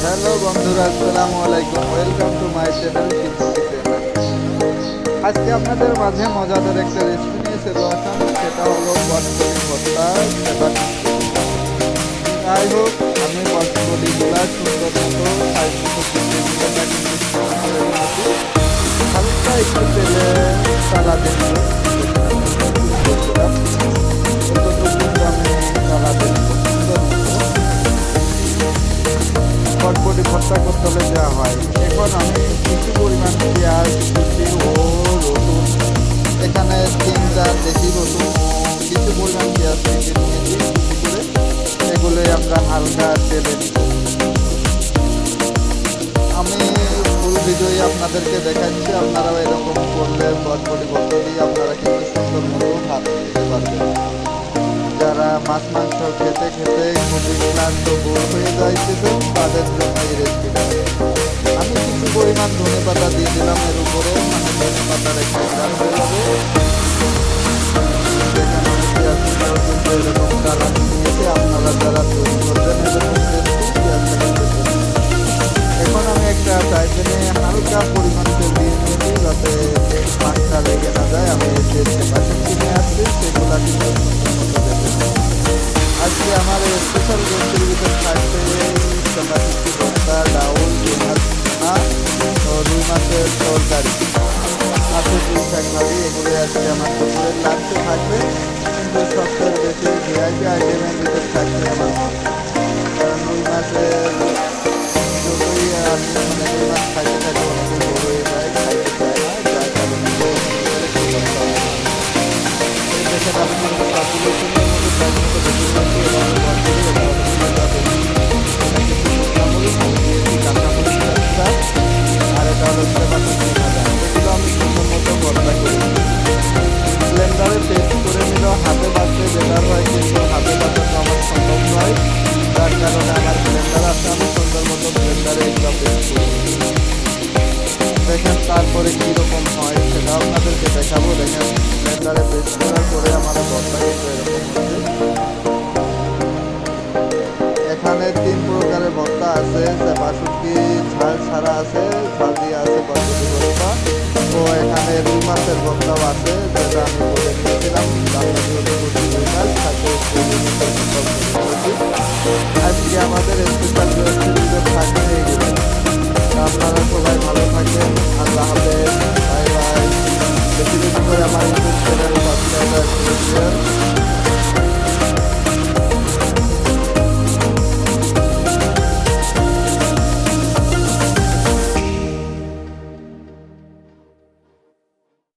Hello বন্ধুরা, আসসালামু আলাইকুম। Welcome to my channel kitchen. আজকে আপনাদের মাঝে মজাদার একটা রেসিপি নিয়ে চলে আসলাম, সেটা হলো বটবটি ভর্তা। সেটা যাই হোক, আমি বটবটিগুলা সুন্দর মতো সাইজ মতো কুচিয়ে নিয়ে তাকে মিশ্রণ করে নিয়েছি। হালকা একটু তেলে চালা দিয়ে নিব। এতটুকু আমি চালা দিয়ে নিব সুন্দর মতো। বটবটি ভর্তা করতে হলে দেওয়া হয়। এখন আমি কিছু পরিমাণ পেঁয়াজ কুচি ও রসুন, এখানে 3-4 দেশি রসুন ও কিছু পরিমাণ পেঁয়াজ কেটে নিয়েছি কুচি করে। এগুলোই আমরা হালকা তেলে দিব। আমি ফুল ভিডিওই আপনাদেরকে দেখাচ্ছি। আপনারাও এরকম করলে বটবটি ভর্তা দিয়ে আপনারা কিন্তু সুন্দর মতো ভাত খেতে পারবেন। যারা মাছ মাংস খেতে খেতে খুবই ক্লান্ত বোর হয়ে যাইতেছেন, তাদের জন্য এই রেসিপিটা। আমি কিছু পরিমাণ ধনে পাতা দিয়ে দিলাম এর উপরে, মানে ধনে পাতার একটা গ্রান হয়ে যাবে। দেখেন আমি পেঁয়াজটাও কিন্তু এরকম কালার নিয়েছি। আপনারা যারা তৈরি করবেন এরকম রেসিপি পেঁয়াজটা কিন্তু দেবেন। এখন আমি একটা ফ্রাই প্যানে হালকা পরিমাণ তেল দিয়ে নিয়েছি, যাতে মাছটা লেগে না যায়। আমি যে পাশে কিনে আসছি সেগুলা কিন্তু সুন্দর মতো দেবেন। আজকে আমার স্পেশাল রেসিপির ভিতরে থাকছে চপাতি ভর্তা, ডাউল, রুই মাছের তরকারি, মাছের দুই শাক ভাজি। এগুলো আজকে আমার দুপুরের লাঞ্চে থাকবে। কিন্তু সবচেয়ে বেশি ভিআইপি আইটেমের ভিতরে থাকছে আমার রুই মাছের। যতই আমি মানে রুই মাছ খাইতে খাইতে অনেকে বড় হয়ে যায়, খাইতে চায় না, যার কারণে একটু করতে হয়। এই দেখেন আমি কিন্তু পপুলেশনের মধ্যে সাইজ মতো বেশি নিয়েছি এবং বটবটি এটা হচ্ছে যাবে। এটা কিন্তু মোটামুটি আমি দিয়েছি কাঁচামরিচ একটা, আর এটা হলো বাসন্তী ভাজা। এগুলো আমি সুন্দর মতো ভর্তা করে ব্লেন্ডারে পেস্ট করে নিল। হাতে বাটলে বেটার হয়, কিন্তু হাতে বাটানো আমার সম্ভব নয়, যার কারণে আমার ব্লেন্ডার আছে। আমি সুন্দর মতো ব্লেন্ডারে এগুলো পেস্ট করে দেখেন তারপরে কীরকম হয় সেটা আপনাদেরকে দেখাবো। দেখেন ব্লেন্ডারে পেস্ট করার পরে আমার ভর্তা কিন্তু এরকম হচ্ছে। এখানে 3 প্রকারের ভর্তা আছে, বাসন্তী ঝাল ছাড়া আছে, ঝাল দিয়ে আছে বটবটি ভর্তা। তো এখানে রুই মাছের ভর্তাও আছে, যেটা আমি বলে নিয়েছিলাম। বাংলাদেশে প্রচুর রুই মাছ থাকে। আজকে আমাদের স্পেশাল